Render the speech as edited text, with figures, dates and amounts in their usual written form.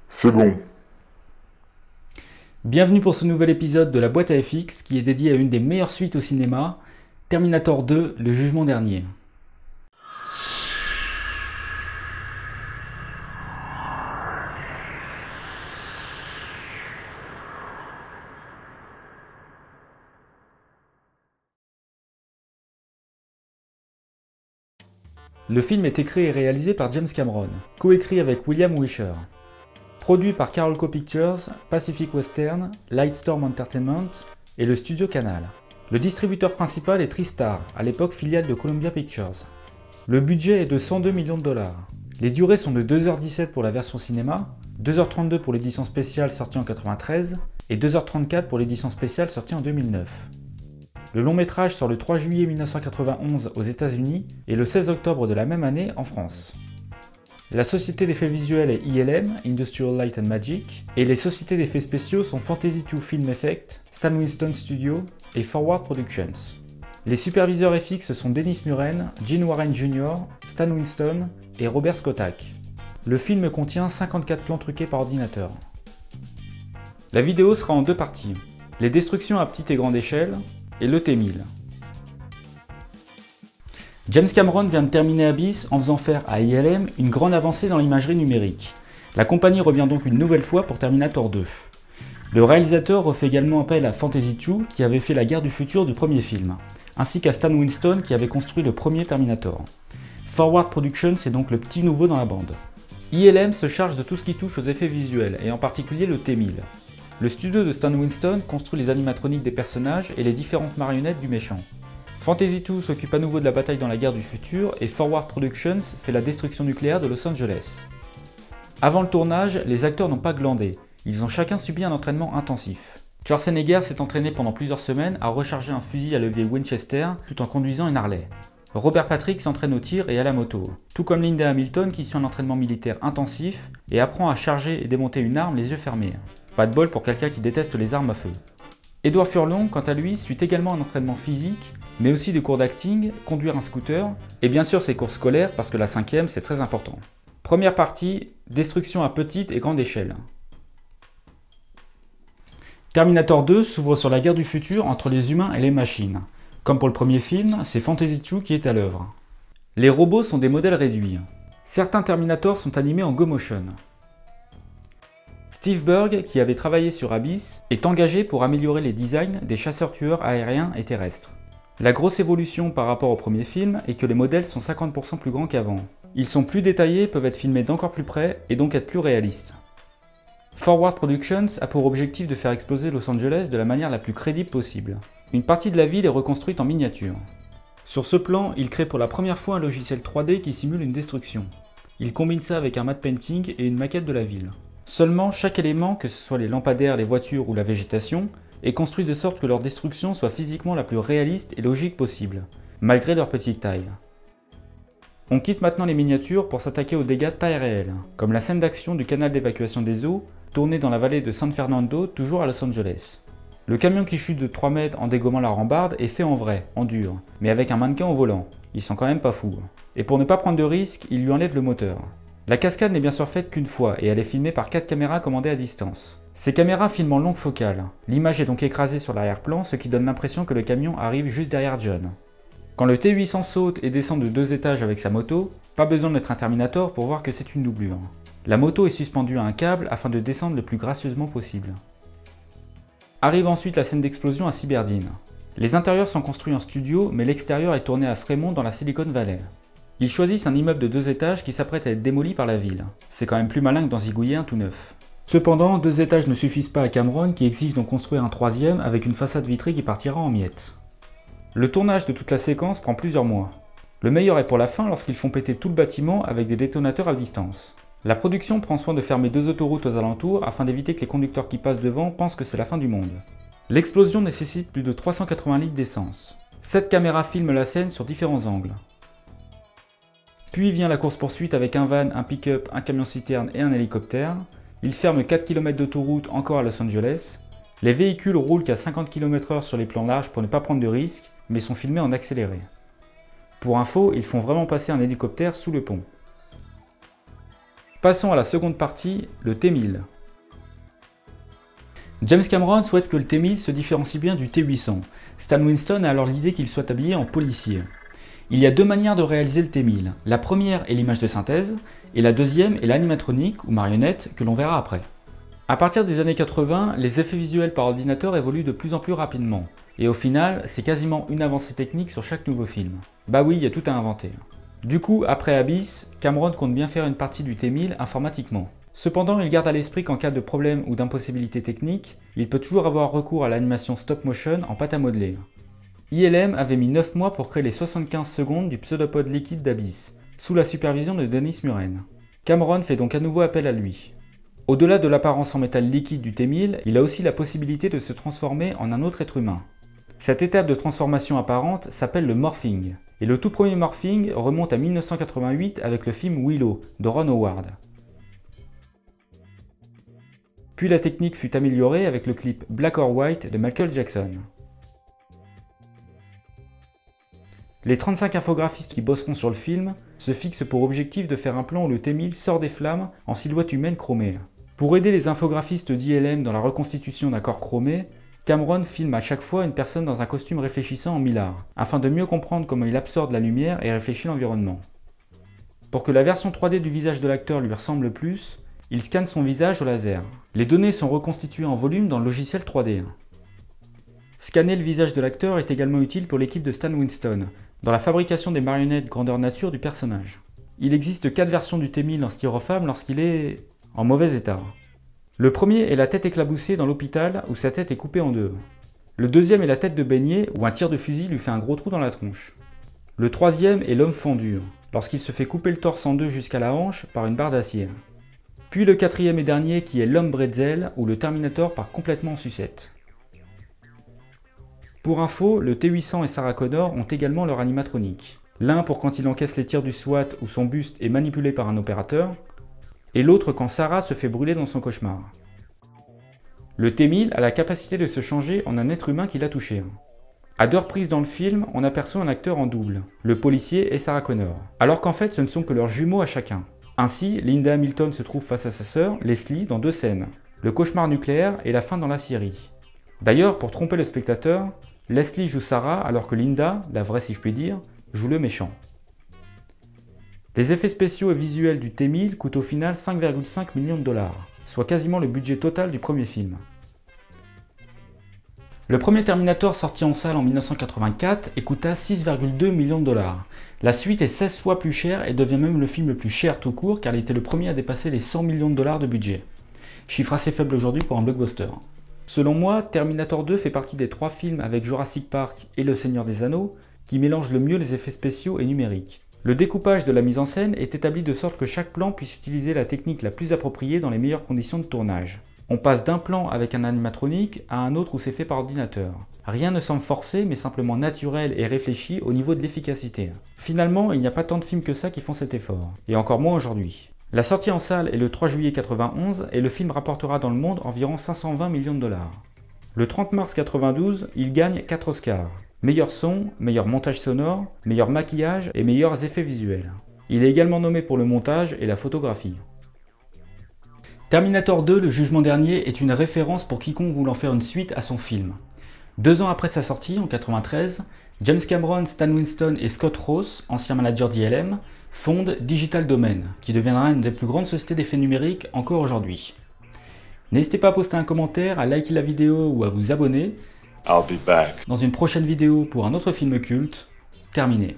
C'est bon. Bienvenue pour ce nouvel épisode de la boîte à FX qui est dédié à une des meilleures suites au cinéma, Terminator 2, le jugement dernier. Le film est écrit et réalisé par James Cameron, coécrit avec William Wisher. Produit par Carolco Pictures, Pacific Western, Lightstorm Entertainment et le studio Canal. Le distributeur principal est TriStar, à l'époque filiale de Columbia Pictures. Le budget est de 102 millions de dollars. Les durées sont de 2h17 pour la version cinéma, 2h32 pour l'édition spéciale sortie en 1993 et 2h34 pour l'édition spéciale sortie en 2009. Le long métrage sort le 3 juillet 1991 aux États-Unis et le 16 octobre de la même année en France. La société d'effets visuels est ILM, Industrial Light and Magic, et les sociétés d'effets spéciaux sont Fantasy II Film Effects, Stan Winston Studio et Forward Productions. Les superviseurs FX sont Dennis Muren, Gene Warren Jr., Stan Winston et Robert Skotak. Le film contient 54 plans truqués par ordinateur. La vidéo sera en deux parties, les destructions à petite et grande échelle et le T-1000. James Cameron vient de terminer Abyss en faisant faire à ILM une grande avancée dans l'imagerie numérique. La compagnie revient donc une nouvelle fois pour Terminator 2. Le réalisateur refait également appel à Fantasy II qui avait fait la guerre du futur du premier film, ainsi qu'à Stan Winston qui avait construit le premier Terminator. Forward Productions est donc le petit nouveau dans la bande. ILM se charge de tout ce qui touche aux effets visuels, et en particulier le T-1000. Le studio de Stan Winston construit les animatroniques des personnages et les différentes marionnettes du méchant. Fantasy II s'occupe à nouveau de la bataille dans la guerre du futur et Forward Productions fait la destruction nucléaire de Los Angeles. Avant le tournage, les acteurs n'ont pas glandé, ils ont chacun subi un entraînement intensif. Schwarzenegger s'est entraîné pendant plusieurs semaines à recharger un fusil à levier Winchester tout en conduisant une Harley. Robert Patrick s'entraîne au tir et à la moto, tout comme Linda Hamilton qui suit un entraînement militaire intensif et apprend à charger et démonter une arme les yeux fermés. Pas de bol pour quelqu'un qui déteste les armes à feu. Edward Furlong, quant à lui, suit également un entraînement physique, mais aussi des cours d'acting, conduire un scooter, et bien sûr ses cours scolaires parce que la 5e c'est très important. Première partie, destruction à petite et grande échelle. Terminator 2 s'ouvre sur la guerre du futur entre les humains et les machines. Comme pour le premier film, c'est Fantasy II qui est à l'œuvre. Les robots sont des modèles réduits. Certains Terminators sont animés en Go Motion. Steve Burg, qui avait travaillé sur Abyss, est engagé pour améliorer les designs des chasseurs-tueurs aériens et terrestres. La grosse évolution par rapport au premier film est que les modèles sont 50% plus grands qu'avant. Ils sont plus détaillés, peuvent être filmés d'encore plus près et donc être plus réalistes. Forward Productions a pour objectif de faire exploser Los Angeles de la manière la plus crédible possible. Une partie de la ville est reconstruite en miniature. Sur ce plan, il crée pour la première fois un logiciel 3D qui simule une destruction. Il combine ça avec un matte painting et une maquette de la ville. Seulement, chaque élément, que ce soit les lampadaires, les voitures ou la végétation, est construit de sorte que leur destruction soit physiquement la plus réaliste et logique possible, malgré leur petite taille. On quitte maintenant les miniatures pour s'attaquer aux dégâts de taille réelle, comme la scène d'action du canal d'évacuation des eaux, tournée dans la vallée de San Fernando, toujours à Los Angeles. Le camion qui chute de 3 mètres en dégommant la rambarde est fait en vrai, en dur, mais avec un mannequin au volant. Ils sont quand même pas fous. Et pour ne pas prendre de risques, ils lui enlèvent le moteur. La cascade n'est bien sûr faite qu'une fois et elle est filmée par 4 caméras commandées à distance. Ces caméras filment en longue focale. L'image est donc écrasée sur l'arrière-plan, ce qui donne l'impression que le camion arrive juste derrière John. Quand le T-800 saute et descend de 2 étages avec sa moto, pas besoin d'être un Terminator pour voir que c'est une doublure. La moto est suspendue à un câble afin de descendre le plus gracieusement possible. Arrive ensuite la scène d'explosion à Cyberdine. Les intérieurs sont construits en studio, mais l'extérieur est tourné à Fremont dans la Silicon Valley. Ils choisissent un immeuble de 2 étages qui s'apprête à être démoli par la ville. C'est quand même plus malin que d'en zigouiller un tout neuf. Cependant, 2 étages ne suffisent pas à Cameron qui exige d'en construire un 3e avec une façade vitrée qui partira en miettes. Le tournage de toute la séquence prend plusieurs mois. Le meilleur est pour la fin lorsqu'ils font péter tout le bâtiment avec des détonateurs à distance. La production prend soin de fermer 2 autoroutes aux alentours afin d'éviter que les conducteurs qui passent devant pensent que c'est la fin du monde. L'explosion nécessite plus de 380 litres d'essence. 7 caméras filment la scène sur différents angles. Puis vient la course-poursuite avec un van, un pick-up, un camion-citerne et un hélicoptère. Ils ferment 4 km d'autoroute encore à Los Angeles. Les véhicules roulent qu'à 50 km/h sur les plans larges pour ne pas prendre de risques, mais sont filmés en accéléré. Pour info, ils font vraiment passer un hélicoptère sous le pont. Passons à la seconde partie, le T-1000. James Cameron souhaite que le T-1000 se différencie bien du T-800. Stan Winston a alors l'idée qu'il soit habillé en policier. Il y a deux manières de réaliser le T-1000. La première est l'image de synthèse, et la deuxième est l'animatronique ou marionnette que l'on verra après. À partir des années 80, les effets visuels par ordinateur évoluent de plus en plus rapidement. Et au final, c'est quasiment une avancée technique sur chaque nouveau film. Bah oui, il y a tout à inventer. Du coup, après Abyss, Cameron compte bien faire une partie du T-1000 informatiquement. Cependant, il garde à l'esprit qu'en cas de problème ou d'impossibilité technique, il peut toujours avoir recours à l'animation stop motion en pâte à modeler. ILM avait mis 9 mois pour créer les 75 secondes du pseudopode liquide d'Abyss, sous la supervision de Dennis Muren. Cameron fait donc à nouveau appel à lui. Au-delà de l'apparence en métal liquide du T-1000, il a aussi la possibilité de se transformer en un autre être humain. Cette étape de transformation apparente s'appelle le morphing, et le tout premier morphing remonte à 1988 avec le film Willow de Ron Howard. Puis la technique fut améliorée avec le clip Black or White de Michael Jackson. Les 35 infographistes qui bosseront sur le film se fixent pour objectif de faire un plan où le T-1000 sort des flammes en silhouette humaine chromée. Pour aider les infographistes d'ILM dans la reconstitution d'un corps chromé, Cameron filme à chaque fois une personne dans un costume réfléchissant en millard, afin de mieux comprendre comment il absorbe la lumière et réfléchit l'environnement. Pour que la version 3D du visage de l'acteur lui ressemble plus, il scanne son visage au laser. Les données sont reconstituées en volume dans le logiciel 3D. Scanner le visage de l'acteur est également utile pour l'équipe de Stan Winston, dans la fabrication des marionnettes grandeur nature du personnage. Il existe 4 versions du T-1000 en styrofoam lorsqu'il est en mauvais état. Le premier est la tête éclaboussée dans l'hôpital où sa tête est coupée en deux. Le deuxième est la tête de beignet où un tir de fusil lui fait un gros trou dans la tronche. Le troisième est l'homme fendu, lorsqu'il se fait couper le torse en deux jusqu'à la hanche par une barre d'acier. Puis le quatrième et dernier qui est l'homme bretzel où le Terminator part complètement en sucette. Pour info, le T-800 et Sarah Connor ont également leur animatronique. L'un pour quand il encaisse les tirs du SWAT où son buste est manipulé par un opérateur, et l'autre quand Sarah se fait brûler dans son cauchemar. Le T-1000 a la capacité de se changer en un être humain qui l'a touché. À 2 reprises dans le film, on aperçoit un acteur en double, le policier et Sarah Connor, alors qu'en fait ce ne sont que leurs jumeaux à chacun. Ainsi, Linda Hamilton se trouve face à sa sœur, Leslie, dans 2 scènes, le cauchemar nucléaire et la fin dans la Syrie. D'ailleurs, pour tromper le spectateur, Leslie joue Sarah alors que Linda, la vraie si je puis dire, joue le méchant. Les effets spéciaux et visuels du T-1000 coûtent au final 5,5 millions de dollars, soit quasiment le budget total du premier film. Le premier Terminator sorti en salle en 1984 et coûta 6,2 millions de dollars. La suite est 16 fois plus chère et devient même le film le plus cher tout court car il était le premier à dépasser les 100 millions de dollars de budget. Chiffre assez faible aujourd'hui pour un blockbuster. Selon moi, Terminator 2 fait partie des 3 films avec Jurassic Park et Le Seigneur des Anneaux qui mélangent le mieux les effets spéciaux et numériques. Le découpage de la mise en scène est établi de sorte que chaque plan puisse utiliser la technique la plus appropriée dans les meilleures conditions de tournage. On passe d'un plan avec un animatronique à un autre où c'est fait par ordinateur. Rien ne semble forcé mais simplement naturel et réfléchi au niveau de l'efficacité. Finalement, il n'y a pas tant de films que ça qui font cet effort, et encore moins aujourd'hui. La sortie en salle est le 3 juillet 91 et le film rapportera dans le monde environ 520 millions de dollars. Le 30 mars 92, il gagne 4 Oscars. Meilleur son, meilleur montage sonore, meilleur maquillage et meilleurs effets visuels. Il est également nommé pour le montage et la photographie. Terminator 2, le jugement dernier, est une référence pour quiconque voulant faire une suite à son film. 2 ans après sa sortie, en 93, James Cameron, Stan Winston et Scott Ross, ancien manager d'ILM, fondent Digital Domain, qui deviendra une des plus grandes sociétés d'effets numériques encore aujourd'hui. N'hésitez pas à poster un commentaire, à liker la vidéo ou à vous abonner. I'll be back. Dans une prochaine vidéo pour un autre film culte, terminé.